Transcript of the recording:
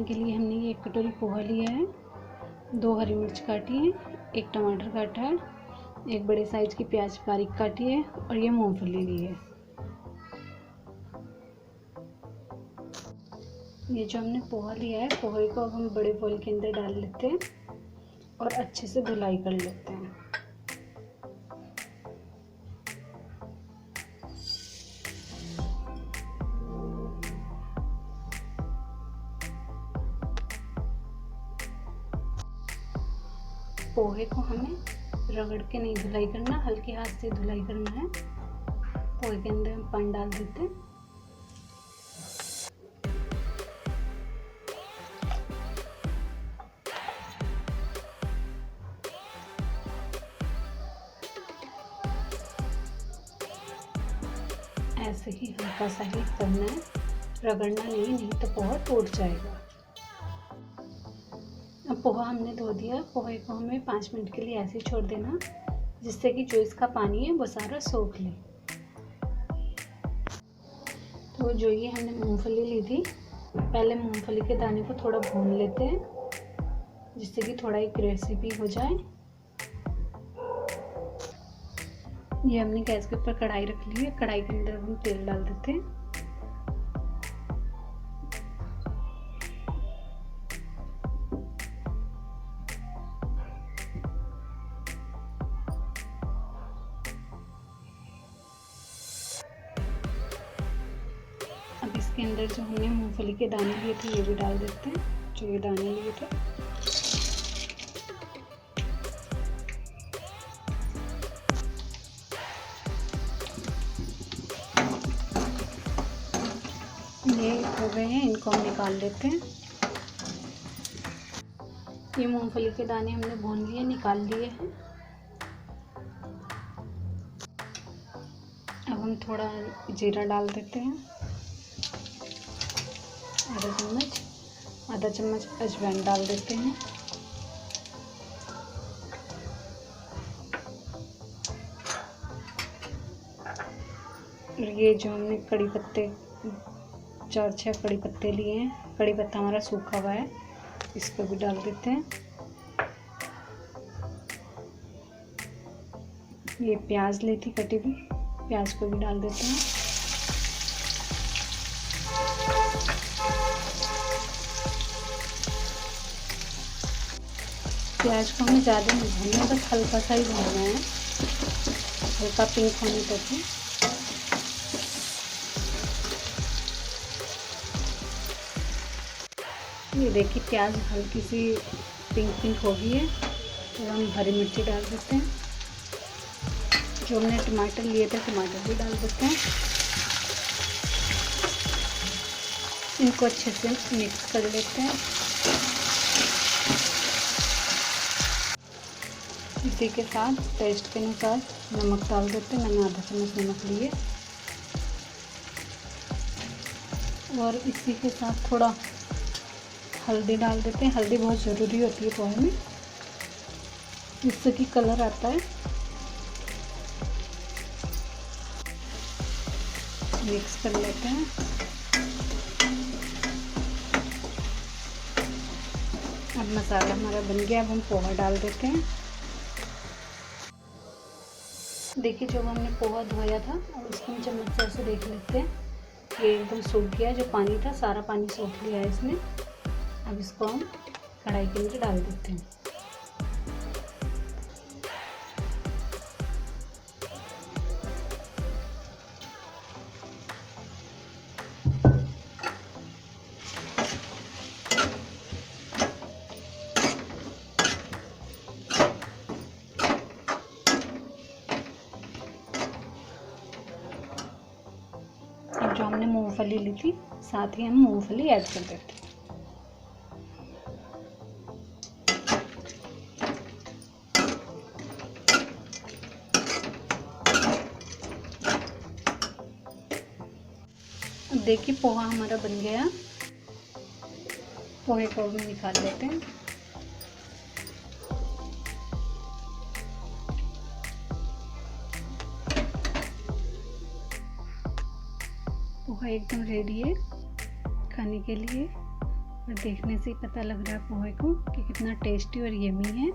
के लिए हमने ये 1 कटोरी पोहा लिया है, 2 हरी मिर्च काटी है, 1 टमाटर काटा है, 1 बड़े साइज की प्याज बारीक काटी है और ये मूंगफली ली है। ये जो हमने पोहा लिया है, पोहे को अब हम बड़े बोल के अंदर डाल लेते हैं और अच्छे से धुलाई कर लेते हैं। पोहे को हमें रगड़ के नहीं धुलाई करना, हल्के हाथ से धुलाई करना है। पोहे के अंदर हम पानी डाल देते हैं। ऐसे ही हल्का सा ही करना है, रगड़ना नहीं तो पोहा टूट जाएगा। अब पोहा हमने धो दिया। पोहे को हमें 5 मिनट के लिए ऐसे ही छोड़ देना, जिससे कि जो इसका पानी है वो सारा सोख ले। तो जो ये हमने मूंगफली ली थी, पहले मूंगफली के दाने को थोड़ा भून लेते हैं, जिससे कि थोड़ा एक क्रिस्पी हो जाए। ये हमने गैस के ऊपर कढ़ाई रख ली है। कढ़ाई के अंदर हम तेल डाल देते हैं। अब इसके अंदर जो हमने मूंगफली के दाने लिए थे ये भी डाल देते हैं, जो ये दाने लिए थे। ये हो गए हैं, इनको हम निकाल लेते हैं। ये मूंगफली के दाने हमने भून लिए, निकाल लिए हैं। अब हम थोड़ा जीरा डाल देते हैं, आधा चम्मच अजवाइन डाल देते हैं। और ये जो हमने कड़ी पत्ते 4-6 कड़ी पत्ते लिए हैं, कड़ी पत्ता हमारा सूखा हुआ है, इसको भी डाल देते हैं। ये प्याज ली थी कटी हुई, प्याज को भी डाल देते हैं। प्याज को हमें ज़्यादा नहीं भूनना, बस हल्का सा ही भूनना है, हल्का पिंक होने तक ही। ये देखिए प्याज हल्की सी पिंक हो गई है। तो हम हरी मिर्ची डाल देते हैं। जो हमने टमाटर लिए थे, टमाटर भी डाल देते हैं। इनको अच्छे से मिक्स कर लेते हैं। इसी के साथ टेस्ट के अनुसार नमक डाल देते हैं। मैंने आधा चम्मच नमक लिए और इसी के साथ थोड़ा हल्दी डाल देते हैं। हल्दी बहुत ज़रूरी होती है पोहे में, जिससे कि कलर आता है। मिक्स कर लेते हैं। अब मसाला हमारा बन गया। अब हम पोहा डाल देते हैं। देखिए जो हमने पोहा धोया था, और उसको हम चम्मच से ऐसे देख लेते हैं, ये एकदम सूख गया। जो पानी था सारा पानी सोख लिया है इसने। अब इसको हम कढ़ाई के अंदर डाल देते हैं। अब जो हमने मूंगफली ली थी, साथ ही हम मूंगफली ऐड कर देते हैं। अब देखिए पोहा हमारा बन गया। पोहे को हम निकाल लेते हैं। पोहा एकदम रेडी है खाने के लिए। और देखने से ही पता लग रहा है पोहे को कि कितना टेस्टी और यमी है।